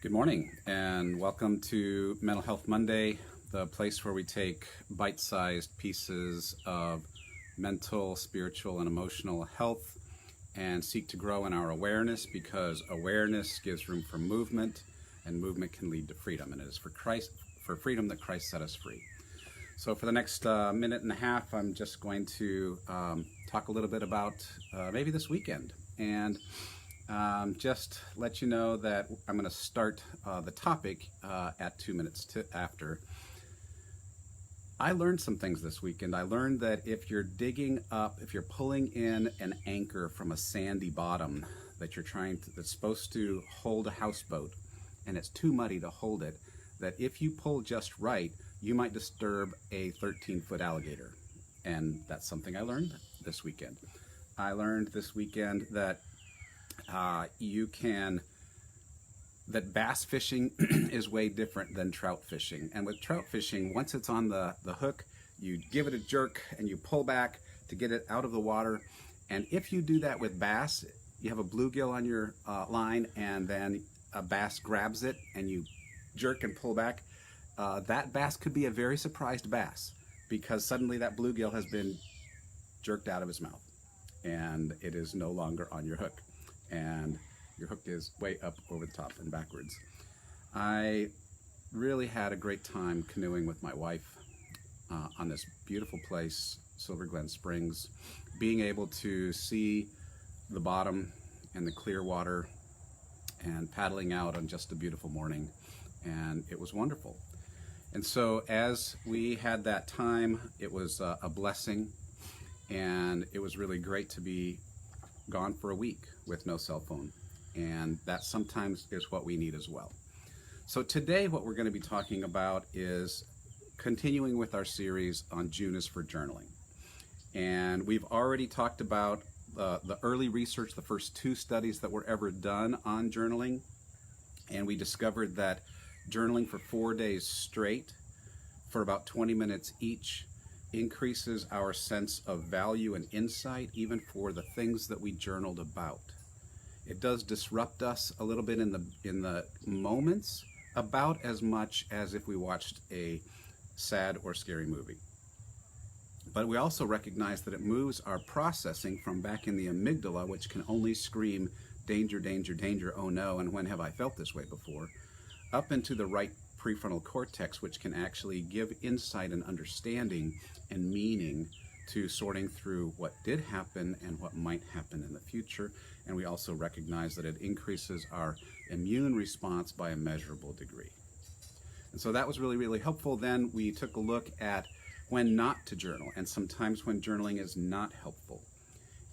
Good morning and welcome to Mental Health Monday, the place where we take bite-sized pieces of mental, spiritual, and emotional health and seek to grow in our awareness, because awareness gives room for movement and movement can lead to freedom, and it is for freedom that Christ set us free. So for the next minute and a half, I'm just going to talk a little bit about maybe this weekend, and just let you know that I'm going to start the topic at 2 minutes after. I learned some things this weekend. I learned that if you're pulling in an anchor from a sandy bottom that's supposed to hold a houseboat, and it's too muddy to hold it, that if you pull just right, you might disturb a 13-foot alligator. And that's something I learned this weekend. I learned this weekend that that bass fishing is way different than trout fishing. And with trout fishing, once it's on the hook, you give it a jerk and you pull back to get it out of the water. And if you do that with bass, you have a bluegill on your line, and then a bass grabs it and you jerk and pull back, that bass could be a very surprised bass, because suddenly that bluegill has been jerked out of his mouth and it is no longer on your hook, and your hook is way up over the top and backwards. I really had a great time canoeing with my wife on this beautiful place, Silver Glen Springs, being able to see the bottom and the clear water and paddling out on just a beautiful morning, and it was wonderful. And so as we had that time, it was a blessing, and it was really great to be gone for a week with no cell phone, and that sometimes is what we need as well. So today what we're going to be talking about is continuing with our series on June is for journaling. And we've already talked about the early research, the first 2 studies that were ever done on journaling, and we discovered that journaling for 4 days straight for about 20 minutes each increases our sense of value and insight, even for the things that we journaled about. It does disrupt us a little bit in the moments, about as much as if we watched a sad or scary movie. But we also recognize that it moves our processing from back in the amygdala, which can only scream danger, danger, danger, oh no, and when have I felt this way before, up into the right prefrontal cortex, which can actually give insight and understanding and meaning to sorting through what did happen and what might happen in the future. And we also recognize that it increases our immune response by a measurable degree. And so that was really, really helpful. Then we took a look at when not to journal, and sometimes when journaling is not helpful.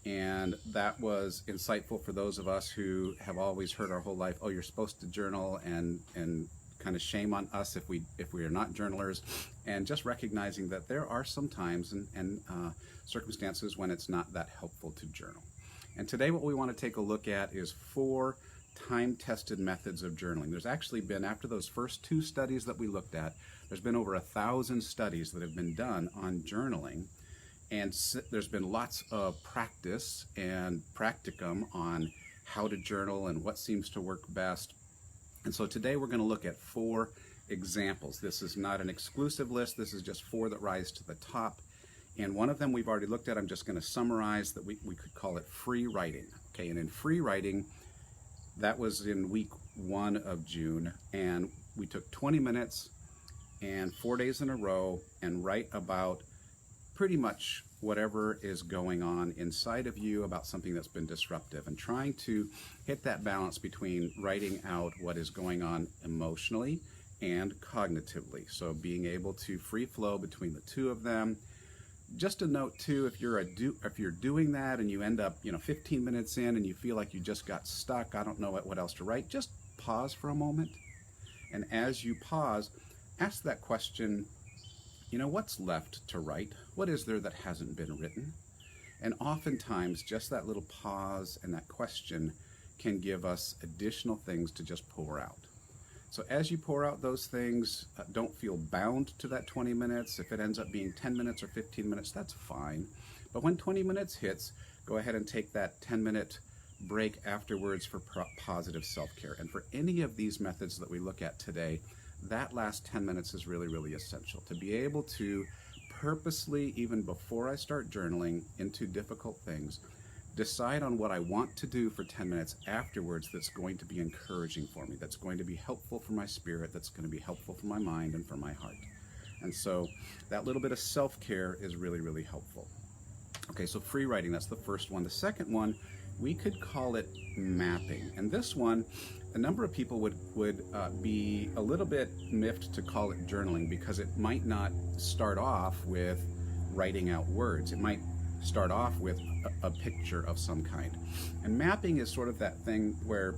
And that was insightful for those of us who have always heard our whole life, oh, you're supposed to journal, and kind of shame on us if we are not journalers, and just recognizing that there are some times and circumstances when it's not that helpful to journal. And today what we want to take a look at is 4 time-tested methods of journaling. There's actually been, after those first 2 studies that we looked at, there's been over 1,000 studies that have been done on journaling, and there's been lots of practice and practicum on how to journal and what seems to work best. And so today we're going to look at 4 examples. This is not an exclusive list. This is just 4 that rise to the top. And one of them we've already looked at. I'm just going to summarize that we could call it free writing. Okay, and in free writing, that was in week 1 of June. And we took 20 minutes and 4 days in a row and write about pretty much whatever is going on inside of you about something that's been disruptive, and trying to hit that balance between writing out what is going on emotionally and cognitively. So being able to free flow between the 2 of them. Just a note too, if you're doing that and you end up 15 minutes in and you feel like you just got stuck, I don't know what else to write, just pause for a moment. And as you pause, ask that question, what's left to write? What is there that hasn't been written? And oftentimes, just that little pause and that question can give us additional things to just pour out. So as you pour out those things, don't feel bound to that 20 minutes. If it ends up being 10 minutes or 15 minutes, that's fine. But when 20 minutes hits, go ahead and take that 10-minute break afterwards for positive self-care. And for any of these methods that we look at today, that last 10 minutes is really, really essential. To be able to purposely, even before I start journaling into difficult things, decide on what I want to do for 10 minutes afterwards that's going to be encouraging for me, that's going to be helpful for my spirit, that's going to be helpful for my mind and for my heart. And so that little bit of self-care is really, really helpful. Okay, so free writing, that's the first one. The second one, we could call it mapping. And this one, a number of people would be a little bit miffed to call it journaling because it might not start off with writing out words. It might start off with a picture of some kind. And mapping is sort of that thing where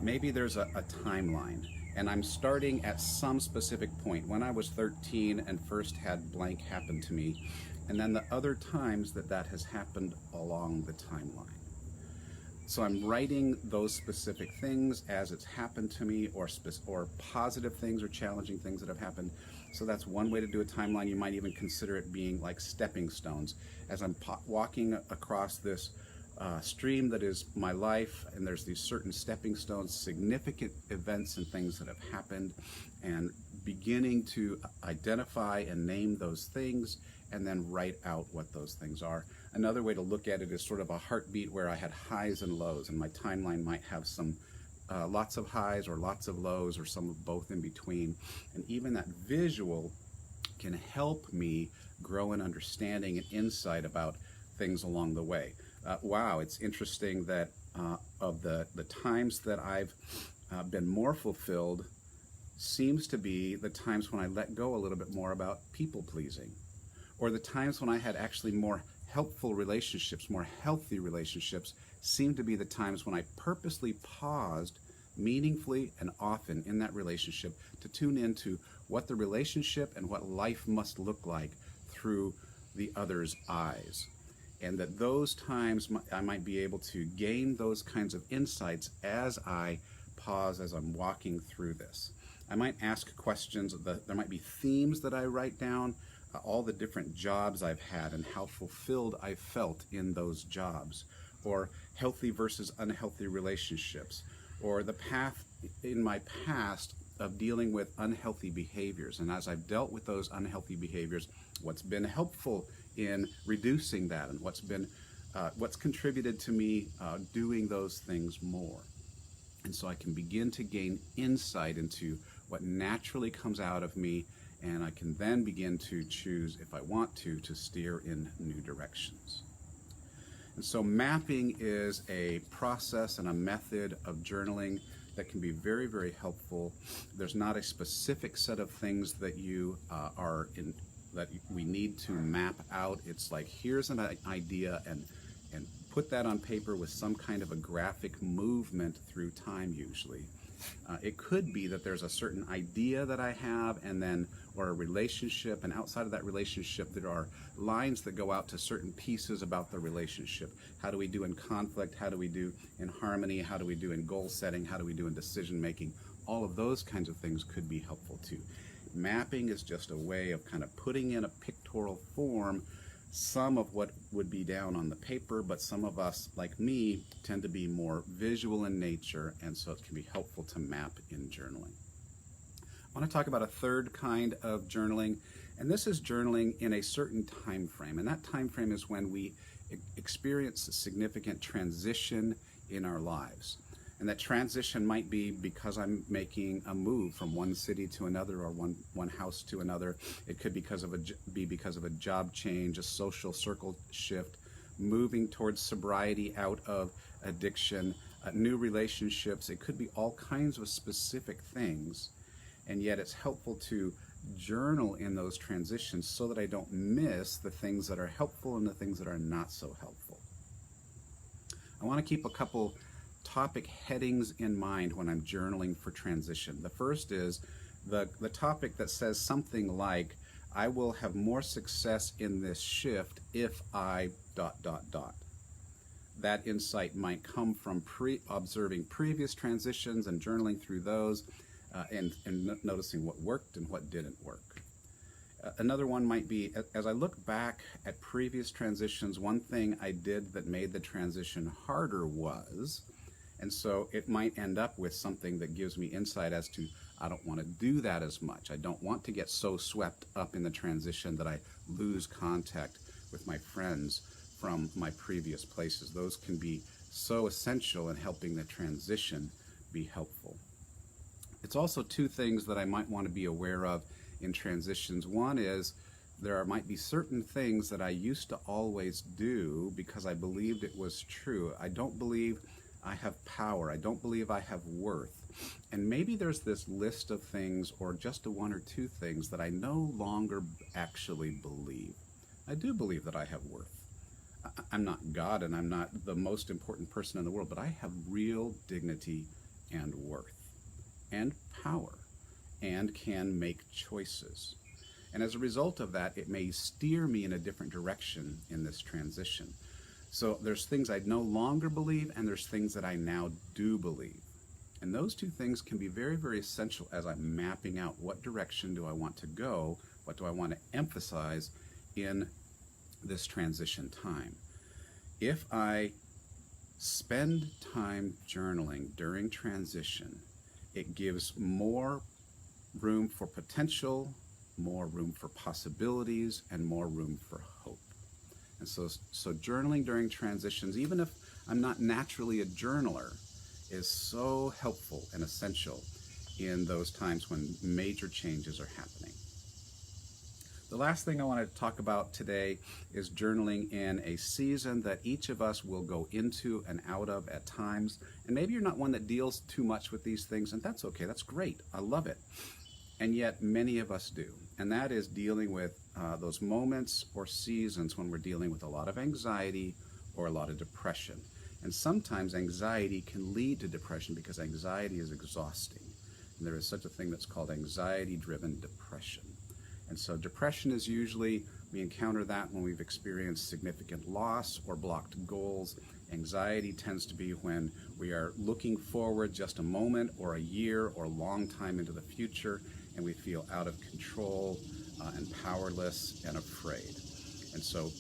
maybe there's a timeline, and I'm starting at some specific point. When I was 13 and first had blank happen to me, and then the other times that has happened along the timeline. So I'm writing those specific things as it's happened to me, or positive things or challenging things that have happened. So that's one way to do a timeline. You might even consider it being like stepping stones. As I'm walking across this stream that is my life, and there's these certain stepping stones, significant events and things that have happened, and beginning to identify and name those things, and then write out what those things are. Another way to look at it is sort of a heartbeat where I had highs and lows, and my timeline might have some lots of highs or lots of lows or some of both in between. And even that visual can help me grow an understanding and insight about things along the way. Wow, it's interesting that of the times that I've been more fulfilled seems to be the times when I let go a little bit more about people pleasing, or the times when I had actually more helpful relationships, more healthy relationships, seem to be the times when I purposely paused meaningfully and often in that relationship to tune into what the relationship and what life must look like through the other's eyes. And that those times I might be able to gain those kinds of insights as I pause, as I'm walking through this. I might ask questions. There might be themes that I write down, all the different jobs I've had and how fulfilled I felt in those jobs, or healthy versus unhealthy relationships, or the path in my past of dealing with unhealthy behaviors. And as I've dealt with those unhealthy behaviors, what's been helpful in reducing that, and what's contributed to me doing those things more. And so I can begin to gain insight into what naturally comes out of me, and I can then begin to choose, if I want to steer in new directions. And so mapping is a process and a method of journaling that can be very, very helpful. There's not a specific set of things that that we need to map out. It's like, here's an idea, and put that on paper with some kind of a graphic movement through time usually. It could be that there's a certain idea that I have, or a relationship, and outside of that relationship there are lines that go out to certain pieces about the relationship. How do we do in conflict? How do we do in harmony? How do we do in goal setting? How do we do in decision making? All of those kinds of things could be helpful too. Mapping is just a way of kind of putting in a pictorial form some of what would be down on the paper, but some of us, like me, tend to be more visual in nature, and so it can be helpful to map in journaling. I want to talk about a third kind of journaling, and this is journaling in a certain time frame, and that time frame is when we experience a significant transition in our lives. And that transition might be because I'm making a move from one city to another, or one house to another. It could be because of a job change, a social circle shift, moving towards sobriety out of addiction, new relationships. It could be all kinds of specific things. And yet it's helpful to journal in those transitions so that I don't miss the things that are helpful and the things that are not so helpful. I want to keep a couple topic headings in mind when I'm journaling for transition. The first is the topic that says something like, I will have more success in this shift if I ... That insight might come from observing previous transitions and journaling through those, and noticing what worked and what didn't work. Another one might be, as I look back at previous transitions, one thing I did that made the transition harder was, and so it might end up with something that gives me insight as to, I don't want to do that as much. I don't want to get so swept up in the transition that I lose contact with my friends from my previous places. Those can be so essential in helping the transition be helpful. It's also two things that I might want to be aware of in transitions. One is might be certain things that I used to always do because I believed it was true. I don't believe I have power. I don't believe I have worth. And maybe there's this list of things, or just one or two things, that I no longer actually believe. I do believe that I have worth. I'm not God and I'm not the most important person in the world, but I have real dignity and worth and power and can make choices. And as a result of that, it may steer me in a different direction in this transition. So there's things I no longer believe, and there's things that I now do believe. And those two things can be very, very essential as I'm mapping out what direction do I want to go, what do I want to emphasize in this transition time. If I spend time journaling during transition, it gives more room for potential, more room for possibilities, and more room for hope. And so journaling during transitions, even if I'm not naturally a journaler, is so helpful and essential in those times when major changes are happening. The last thing I want to talk about today is journaling in a season that each of us will go into and out of at times. And maybe you're not one that deals too much with these things, and that's okay. That's great. I love it. And yet many of us do. And that is dealing with those moments or seasons when we're dealing with a lot of anxiety or a lot of depression. And sometimes anxiety can lead to depression because anxiety is exhausting. And there is such a thing that's called anxiety-driven depression. And so depression is usually, we encounter that when we've experienced significant loss or blocked goals. Anxiety tends to be when we are looking forward just a moment or a year or a long time into the future, and we feel out of control and powerless and afraid. And so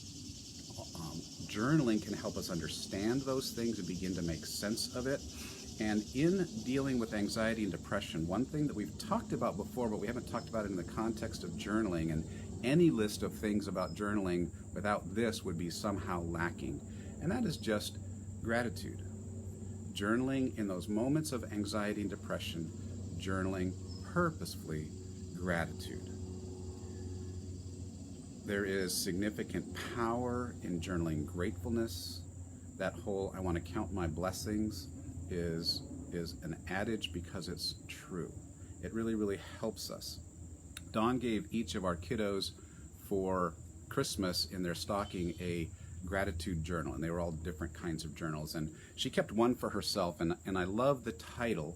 journaling can help us understand those things and begin to make sense of it. And in dealing with anxiety and depression, one thing that we've talked about before, but we haven't talked about it in the context of journaling, and any list of things about journaling without this would be somehow lacking, and that is just gratitude. Journaling in those moments of anxiety and depression, journaling purposefully gratitude. There is significant power in journaling gratefulness. That whole, I want to count my blessings, is an adage because it's true. It really, really helps us. Dawn gave each of our kiddos for Christmas in their stocking a gratitude journal, and they were all different kinds of journals. And she kept one for herself, and I love the title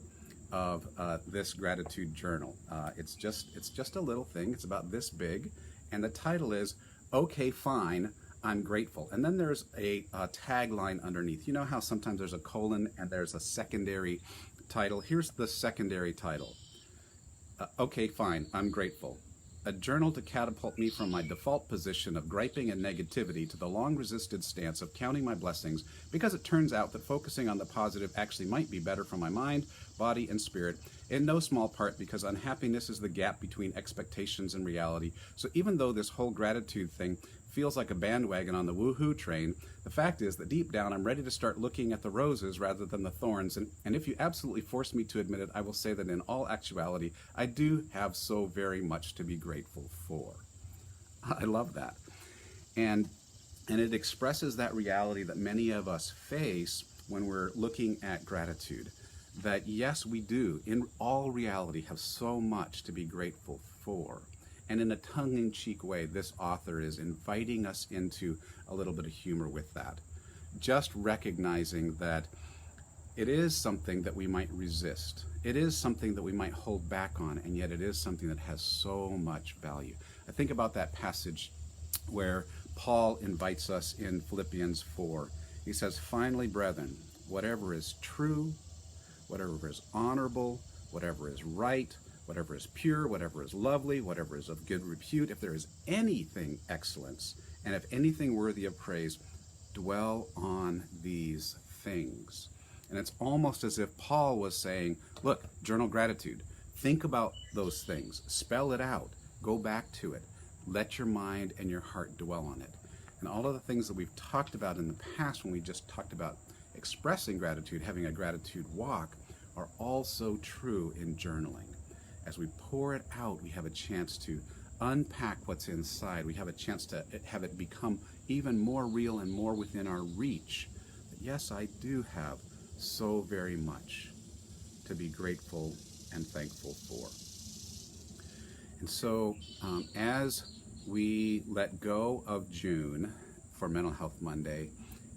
of this gratitude journal. It's just a little thing. It's about this big, and the title is "Okay, Fine, I'm Grateful." And then there's a tagline underneath. You know how sometimes there's a colon and there's a secondary title? Here's the secondary title. Okay, fine, I'm grateful. A journal to catapult me from my default position of griping and negativity to the long-resisted stance of counting my blessings, because it turns out that focusing on the positive actually might be better for my mind, body, and spirit, in no small part because unhappiness is the gap between expectations and reality. So even though this whole gratitude thing feels like a bandwagon on the woohoo train, the fact is that deep down I'm ready to start looking at the roses rather than the thorns, and if you absolutely force me to admit it, I will say that in all actuality, I do have so very much to be grateful for. I love that. And it expresses that reality that many of us face when we're looking at gratitude. That yes, we do, in all reality, have so much to be grateful for. And in a tongue-in-cheek way, this author is inviting us into a little bit of humor with that. Just recognizing that it is something that we might resist. It is something that we might hold back on, and yet it is something that has so much value. I think about that passage where Paul invites us in Philippians 4. He says, "Finally, brethren, whatever is true, whatever is honorable, whatever is right, whatever is pure, whatever is lovely, whatever is of good repute, if there is anything excellence, and if anything worthy of praise, dwell on these things. And it's almost as if Paul was saying, look, journal gratitude. Think about those things. Spell it out. Go back to it. Let your mind and your heart dwell on it. And all of the things that we've talked about in the past when we just talked about expressing gratitude, having a gratitude walk, are also true in journaling. As we pour it out, we have a chance to unpack what's inside. We have a chance to have it become even more real and more within our reach. But yes, I do have so very much to be grateful and thankful for. And so as we let go of June for Mental Health Monday,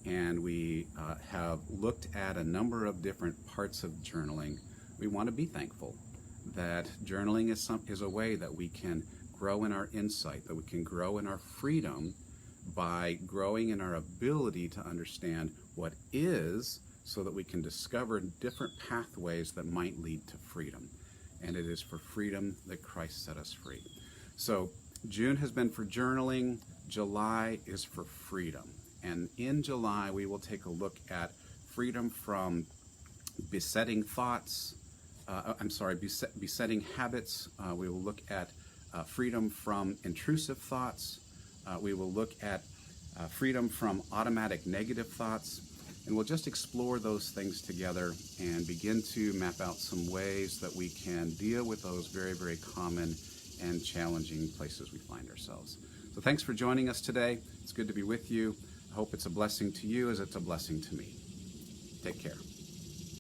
and we have looked at a number of different parts of journaling, we want to be thankful that journaling is a way that we can grow in our insight, that we can grow in our freedom by growing in our ability to understand what is, so that we can discover different pathways that might lead to freedom. And it is for freedom that Christ set us free. So June has been for journaling. July is for freedom. And in July, we will take a look at freedom from besetting thoughts, besetting habits. We will look at freedom from intrusive thoughts. We will look at freedom from automatic negative thoughts. And we'll just explore those things together and begin to map out some ways that we can deal with those very, very common and challenging places we find ourselves. So thanks for joining us today. It's good to be with you. I hope it's a blessing to you as it's a blessing to me. Take care.